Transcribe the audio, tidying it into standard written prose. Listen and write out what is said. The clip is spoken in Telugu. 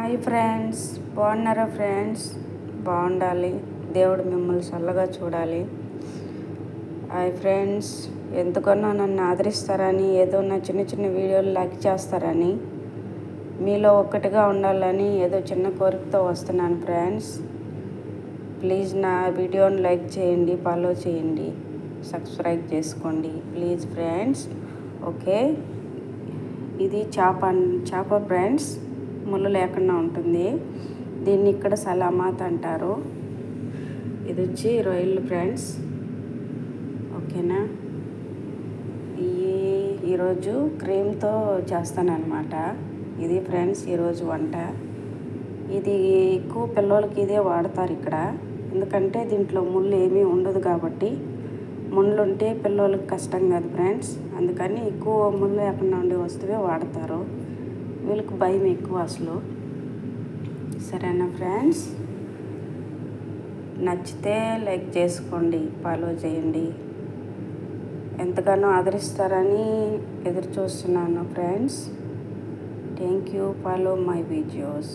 హాయ్ ఫ్రెండ్స్, బాగున్నారా ఫ్రెండ్స్? బాగుండాలి, దేవుడు మిమ్మల్ని చల్లగా చూడాలి. హాయ్ ఫ్రెండ్స్, ఎందుకన్నా నన్ను ఆదరిస్తారని, ఏదో నా చిన్న చిన్న వీడియోలు లైక్ చేస్తారని, మీలో ఒక్కటిగా ఉండాలని ఏదో చిన్న కోరికతో వస్తున్నాను ఫ్రెండ్స్. ప్లీజ్ నా వీడియోని లైక్ చేయండి, ఫాలో చేయండి, సబ్స్క్రైబ్ చేసుకోండి ప్లీజ్ ఫ్రెండ్స్. ఓకే, ఇది చేప ఫ్రెండ్స్, ముళ్ళు లేకుండా ఉంటుంది. దీన్ని ఇక్కడ సలామాత్ అంటారు. ఇది వచ్చి రొయ్యలు ఫ్రెండ్స్. ఓకేనా, ఈరోజు క్రీమ్తో చేస్తానన్నమాట. ఇది ఫ్రెండ్స్ ఈరోజు వంట. ఇది ఎక్కువ పిల్లలకి ఇదే వాడతారు ఇక్కడ, ఎందుకంటే దీంట్లో ముళ్ళు ఏమీ ఉండదు కాబట్టి. ముళ్ళు ఉంటే పిల్లలకి కష్టం కాదు ఫ్రెండ్స్, అందుకని ఎక్కువ ముళ్ళు లేకుండా ఉండే వస్తువే వాడతారు. వీళ్ళకి భయం ఎక్కువ అసలు. సరేనా ఫ్రెండ్స్, నచ్చితే లైక్ చేసుకోండి, ఫాలో చేయండి. ఎంతగానో ఆదరిస్తారని ఎదురు చూస్తున్నాను friends. Thank you, follow my videos.